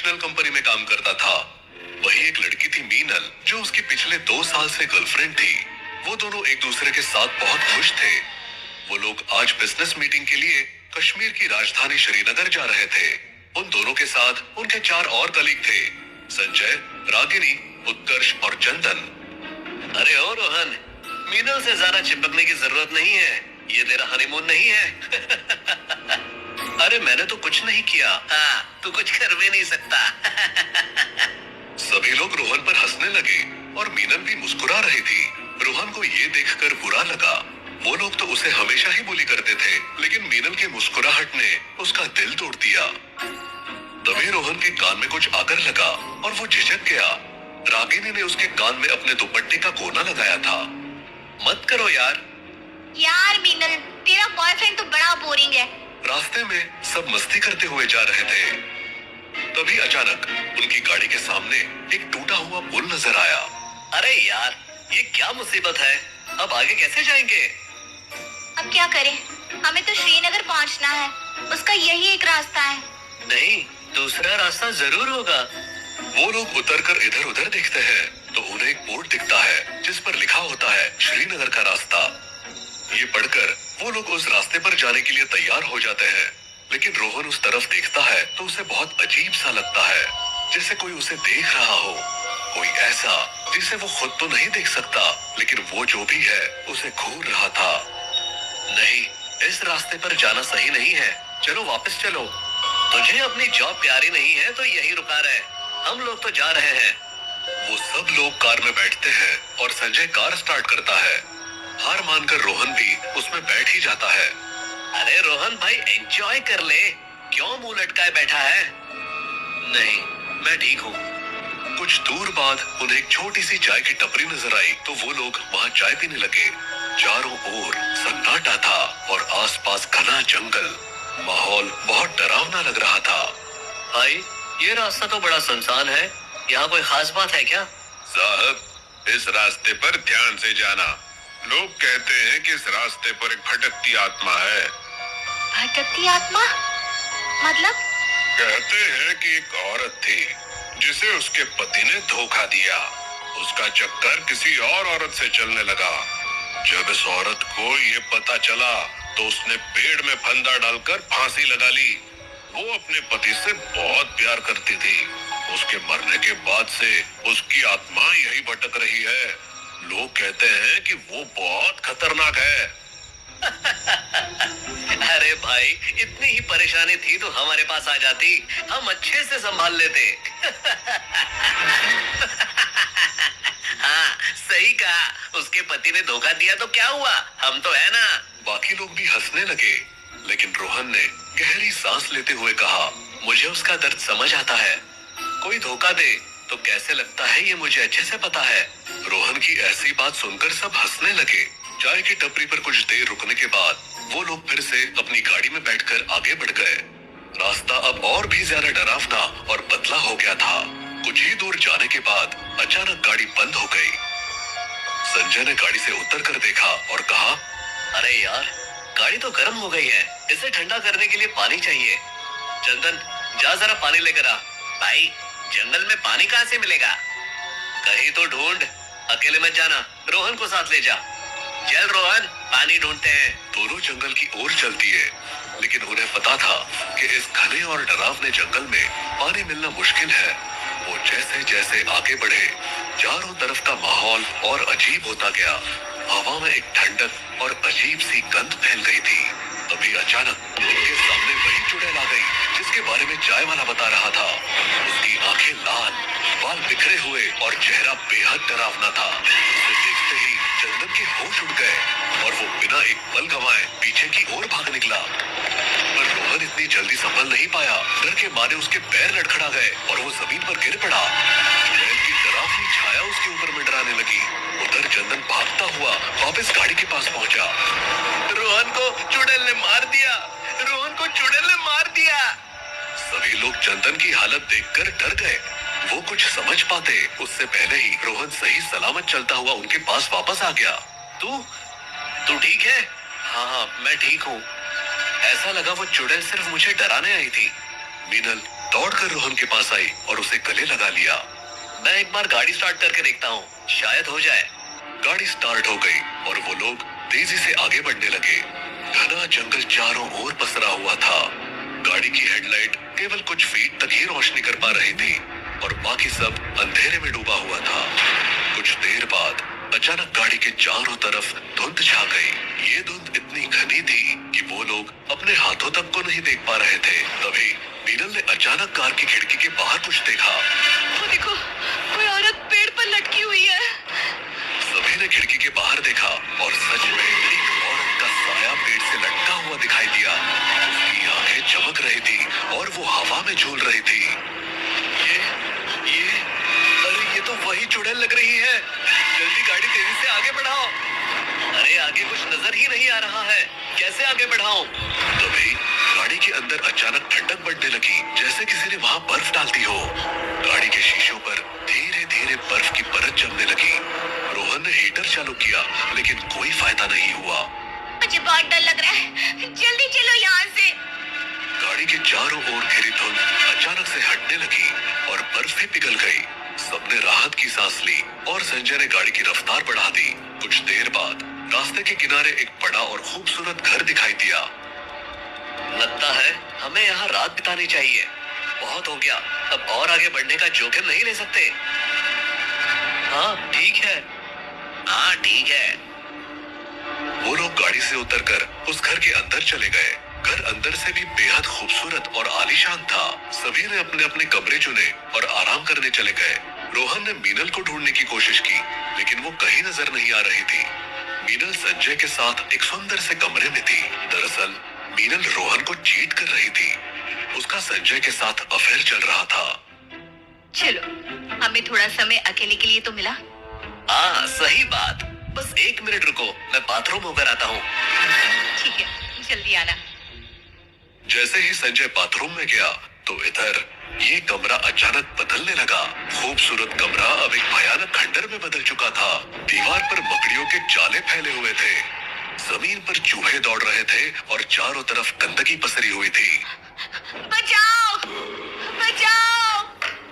Multinational company में काम करता था। वही एक लड़की थी मीनल, जो उसकी पिछले 2 साल से गर्लफ्रेंड थी। वो दोनों एक दूसरे के साथ बहुत खुश थे। वो लोग आज बिजनेस मीटिंग के लिए कश्मीर की राजधानी श्रीनगर जा रहे थे। उन दोनों के साथ उनके 4 और कलीग थे, संजय, रागिनी, उत्कर्ष और चंदन। अरे ओ रोहन, मीनल से ज्यादा चिपकने की जरूरत नहीं है, ये तेरा हनीमून नहीं है। अरे मैंने तो कुछ नहीं किया। हाँ, तू कुछ कर भी नहीं सकता। सभी लोग रोहन पर हंसने लगे और मीनल भी मुस्कुरा रही थी। रोहन को ये देखकर बुरा लगा। वो लोग तो उसे हमेशा ही बुली करते थे, लेकिन मीनल के मुस्कुराहट ने उसका दिल तोड़ दिया। तभी रोहन के कान में कुछ आकर लगा और वो झिझक गया। रागिनी ने उसके कान में अपने दुपट्टे का कोना लगाया था। मत करो यार। यार मीनल, तेरा बॉयफ्रेंड तो बड़ा बोरिंग है। रास्ते में सब मस्ती करते हुए जा रहे थे। तभी अचानक उनकी गाड़ी के सामने एक टूटा हुआ पुल नजर आया। अरे यार, ये क्या मुसीबत है, अब आगे कैसे जाएंगे? अब क्या करें, हमें तो श्रीनगर पहुंचना है, उसका यही एक रास्ता है। नहीं, दूसरा रास्ता जरूर होगा। वो लोग उतरकर इधर उधर देखते हैं तो उन्हें एक बोर्ड दिखता है जिस पर लिखा होता है श्रीनगर का रास्ता। ये पढ़कर वो लोग उस रास्ते पर जाने के लिए तैयार हो जाते हैं, लेकिन रोहन उस तरफ देखता है तो उसे बहुत अजीब सा लगता है, जैसे कोई उसे देख रहा हो, कोई ऐसा जिसे वो खुद तो नहीं देख सकता, लेकिन वो जो भी है उसे घूर रहा था। नहीं, इस रास्ते पर जाना सही नहीं है, चलो वापस चलो। तुझे अपनी जॉब प्यारी नहीं है तो यही रुका रहे, हम लोग तो जा रहे हैं। वो सब लोग कार में बैठते हैं और संजय कार स्टार्ट करता है। हार मानकर रोहन भी उसमें बैठ ही जाता है। अरे रोहन भाई, एंजॉय कर ले, क्यों मुंह लटकाए बैठा है? नहीं, मैं ठीक हूँ। कुछ दूर बाद उन्हें एक छोटी सी चाय की टपरी नजर आई तो वो लोग वहाँ चाय पीने लगे। चारों ओर सन्नाटा था और आसपास घना जंगल। माहौल बहुत डरावना लग रहा था। भाई, ये रास्ता तो बड़ा सुनसान है, यहाँ कोई खास बात है क्या? साहब, इस रास्ते पर ध्यान से जाना। लोग कहते हैं कि इस रास्ते पर एक भटकती आत्मा है। भटकती आत्मा मतलब? कहते हैं कि एक औरत थी जिसे उसके पति ने धोखा दिया। उसका चक्कर किसी और औरत से चलने लगा। जब इस औरत को ये पता चला तो उसने पेड़ में फंदा डालकर फांसी लगा ली। वो अपने पति से बहुत प्यार करती थी। उसके मरने के बाद से उसकी आत्मा यही भटक रही है। लोग कहते हैं कि वो बहुत खतरनाक है। अरे भाई, इतनी ही परेशानी थी तो हमारे पास आ जाती, हम अच्छे से संभाल लेते। हाँ, सही कहा, उसके पति ने धोखा दिया तो क्या हुआ, हम तो है ना। बाकी लोग भी हंसने लगे, लेकिन रोहन ने गहरी सांस लेते हुए कहा, मुझे उसका दर्द समझ आता है। कोई धोखा दे तो कैसे लगता है ये मुझे अच्छे से पता है। रोहन की ऐसी बात सुनकर सब हंसने लगे। चाय की टपरी पर कुछ देर रुकने के बाद वो लोग फिर से अपनी गाड़ी में बैठकर आगे बढ़ गए। रास्ता अब और भी ज्यादा डरावना और पतला हो गया था। कुछ ही दूर जाने के बाद अचानक गाड़ी बंद हो गई। संजय ने गाड़ी से उतर कर देखा और कहा, अरे यार, गाड़ी तो गर्म हो गई है, इसे ठंडा करने के लिए पानी चाहिए। चंदन, जा जरा पानी लेकर आ। भाई, जंगल में पानी कहाँ से मिलेगा? कहीं तो ढूंढ, अकेले मत जाना, रोहन को साथ ले जा। चल रोहन, पानी ढूंढते हैं। दोनों जंगल की ओर चलती है, लेकिन उन्हें पता था कि इस घने और डरावने जंगल में पानी मिलना मुश्किल है। वो जैसे जैसे आगे बढ़े, चारों तरफ का माहौल और अजीब होता गया। हवा में एक ठंडक और अजीब सी गंध फैल गई थी। तभी अचानक उनके सामने वही चुड़ैल आ गई जिसके बारे में चाय वाला बता रहा था। उसकी आंखें लाल, बाल बिखरे हुए और चेहरा बेहद डरावना था। उसे देखते ही चंदन के होश उड़ गए और वो बिना एक पल गंवाए पीछे की ओर भाग निकला। पर रोहन इतनी जल्दी संभल नहीं पाया। डर के मारे उसके पैर लड़खड़ा गए और वो जमीन पर गिर पड़ा। चुड़ैल की डरावनी छाया उसके ऊपर मंडराने लगी। उधर चंदन भागता हुआ वापस गाड़ी के पास पहुंचा। रोहन को चुड़ैल ने मार दिया, रोहन को चुड़ैल ने मार दिया। सभी लोग चंदन की हालत देखकर डर गए। वो कुछ समझ पाते उससे पहले ही रोहन सही सलामत चलता हुआ उनके पास वापस आ गया। तू ठीक है? हाँ, मैं ठीक हूँ। ऐसा लगा वो चुड़ैल सिर्फ मुझे डराने आई थी। मीनल, दौड़कर रोहन के पास आई और उसे गले लगा लिया। मैं एक बार गाड़ी स्टार्ट करके देखता हूँ, शायद हो जाए। गाड़ी स्टार्ट हो गई और वो लोग तेजी से आगे बढ़ने लगे। घना जंगल चारों ओर पसरा हुआ था। गाड़ी की हेडलाइट केवल कुछ फीट तक ही रोशनी कर पा रही थी और बाकी सब अंधेरे में डूबा हुआ था। कुछ देर बाद अचानक गाड़ी के चारों तरफ धुंध छा गई। ये धुंध इतनी घनी थी कि वो लोग अपने हाथों तक को नहीं देख पा रहे थे। तभी मीनल ने अचानक कार की खिड़की के बाहर कुछ देखा। वो देखो, कोई औरत पेड़ पर लटकी हुई है। सभी ने खिड़की के बाहर देखा और सच में एक औरत का साया पेड़ से लटका हुआ दिखाई दिया। उसकी आंखें चमक रही थी और वो हवा में झूल रही थी। ये अरे ये तो वही चुड़ैल लग रही है। जल्दी गाड़ी तेजी से आगे बढ़ाओ। अरे आगे कुछ नजर ही नहीं आ रहा है, कैसे आगे बढ़ाऊं? तभी गाड़ी के अंदर अचानक ठंडक बढ़ने लगी, जैसे किसी ने वहां बर्फ डाल दी हो। गाड़ी के शीशों पर धीरे धीरे बर्फ की परत जमने लगी। रोहन ने हीटर चालू किया लेकिन कोई फायदा नहीं हुआ। मुझे बहुत डर लग रहा है, जल्दी चलो यहाँ से। गाड़ी के चारों ओर घिरी धुंध अचानक से हटने लगी और बर्फ भी पिघल गई। सबने राहत की सांस ली और संजय ने गाड़ी की रफ्तार बढ़ा दी। कुछ देर बाद रास्ते के किनारे एक बड़ा और खूबसूरत घर दिखाई दिया। लगता है हमें यहाँ रात बितानी चाहिए। बहुत हो गया, अब और आगे बढ़ने का जोखिम नहीं ले सकते। हाँ ठीक है। हाँ ठीक है। वो लोग गाड़ी से उतरकर उस घर के अंदर चले गए। घर अंदर से भी बेहद खूबसूरत और आलीशान था। सभी ने अपने अपने कमरे चुने और आराम करने चले गए। रोहन ने मीनल को ढूंढने की कोशिश की लेकिन वो कहीं नजर नहीं आ रही थी। मीनल संजय के साथ एक सुंदर से कमरे में थी। दरअसल मीनल रोहन को चीट कर रही थी। उसका संजय के साथ अफेयर चल रहा था। चलो, हमें थोड़ा समय अकेले के लिए तो मिला। हाँ सही बात। बस 1 मिनट रुको, मैं बाथरूम होकर आता हूँ। ठीक है, जल्दी आना। जैसे ही संजय बाथरूम में गया तो इधर ये कमरा अचानक बदलने लगा। खूबसूरत कमरा अब एक भयानक खंडर में बदल चुका था। दीवार पर मकड़ियों के जाले फैले हुए थे। जमीन पर चूहे दौड़ रहे थे और चारों तरफ गंदगी पसरी हुई थी। बचाओ! बचाओ!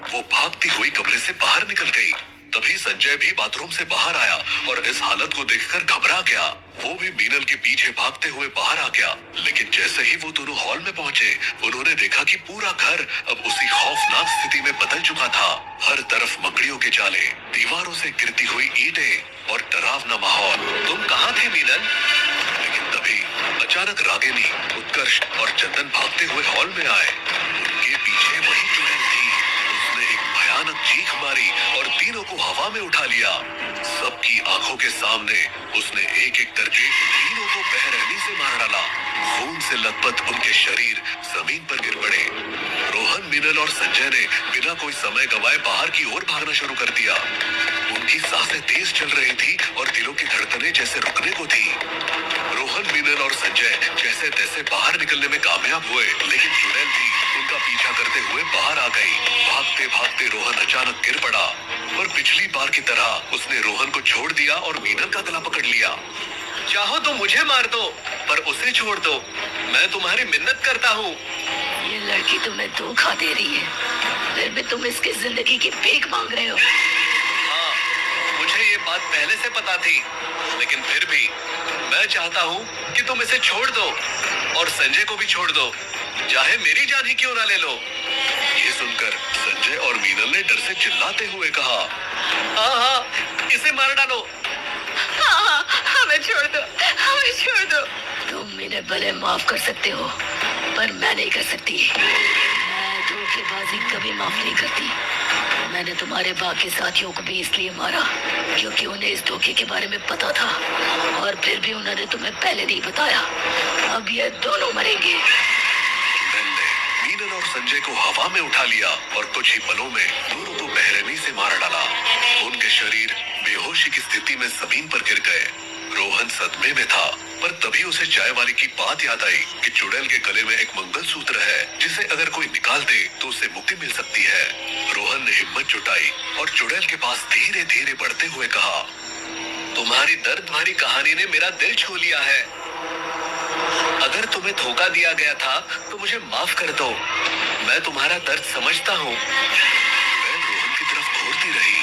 वो भागती हुई कमरे से बाहर निकल गई। तभी संजय भी बाथरूम से बाहर आया और इस हालत को देखकर घबरा गया। वो भी मीनल के पीछे भागते हुए बाहर आ गया। लेकिन जैसे ही वो दोनों हॉल में पहुंचे, उन्होंने देखा कि पूरा घर अब उसी खौफनाक स्थिति में बदल चुका था। हर तरफ मकड़ियों के जाले, दीवारों से गिरती हुई ईंटें और डरावना माहौल। तुम कहाँ थे मीनल? लेकिन तभी अचानक रागिनी, उत्कर्ष और चंदन भागते हुए हॉल में आए। उनके पीछे वही चुड़ैल थी। उसने एक भयानक चीख मारी और तीनों को हवा में उठा लिया। सबकी आंखों के सामने उसने एक एक करके तीनों को बेरहमी से मार डाला। खून से लथपथ उनके शरीर जमीन पर गिर पड़े। रोहन, मीनल और संजय ने बिना कोई समय गंवाए बाहर की ओर भागना शुरू कर दिया। उनकी सांसें तेज चल रही थी और दिलों की धड़कनें जैसे रुकने को थी। रोहन, मीनल और संजय जैसे तैसे बाहर निकलने में कामयाब हुए, लेकिन चुड़ैल भी उनका पीछा करते हुए बाहर आ गई। भागते भागते रोहन अचानक गिर पड़ा और पिछली बार की तरह उसने रोहन को छोड़ दिया और मीनल का गला पकड़ लिया। चाहो तो मुझे मार दो, पर उसे छोड़ दो। मैं तुम्हारी मिन्नत करता हूँ। ये लड़की तुम्हें धोखा दे रही है, फिर भी तुम इसकी जिंदगी की भीख मांग रहे हो। हाँ, मुझे ये बात पहले से पता थी, लेकिन फिर भी मैं चाहता हूँ कि तुम इसे छोड़ दो और संजय को भी छोड़ दो, चाहे मेरी जान ही क्यों ना ले लो। ये सुनकर संजय और मीनल ने डर से चिल्लाते हुए कहा, हाँ, इसे मार डालो। हाँ, हमें छोड़ दो, हमें छोड़ दो। तुम इन्हें भले माफ कर सकते हो, पर मैं नहीं कर सकती। मैं धोखेबाजी कभी माफ नहीं करती। मैंने तुम्हारे बाकी साथियों को भी इसलिए मारा क्योंकि उन्हें इस धोखे के बारे में पता था, और फिर भी उन्होंने तुम्हें पहले नहीं बताया। अब ये दोनों मरेंगे। मीनल और संजय को हवा में उठा लिया और कुछ ही पलों में दोनों को बेरहमी से मार डाला। उनके शरीर बेहोशी की स्थिति में जमीन पर गिर गए। रोहन सदमे में था, पर तभी उसे चाय वाले की बात याद आई कि चुड़ैल के गले में एक मंगलसूत्र है, जिसे अगर कोई निकाल दे तो उसे मुक्ति मिल सकती है। रोहन ने हिम्मत जुटाई और चुड़ैल के पास धीरे धीरे बढ़ते हुए कहा, तुम्हारी दर्द भरी कहानी ने मेरा दिल छू लिया है। अगर तुम्हें धोखा दिया गया था तो मुझे माफ कर दो, मैं तुम्हारा दर्द समझता हूँ। चुड़ैल रोहन की तरफ घूरती रही।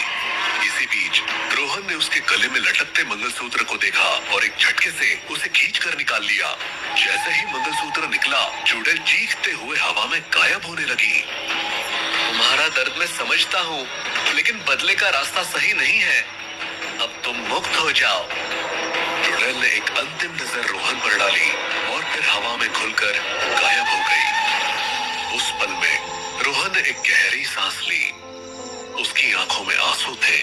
इसी बीच रोहन ने उसके गले में लटकते मंगलसूत्र को देखा और एक झटके से उसे खींचकर निकाल लिया। जैसे ही मंगलसूत्र निकला, चुड़ैल चीखते हुए हवा में गायब होने लगी। तुम्हारा दर्द मैं समझता हूँ, लेकिन बदले का रास्ता सही नहीं है। अब तुम मुक्त हो जाओ। चुड़ैल ने एक अंतिम नजर रोहन पर डाली और फिर हवा में खुलकर गायब हो गई। उस पल में रोहन ने एक गहरी सांस ली। उसकी आंखों में आंसू थे,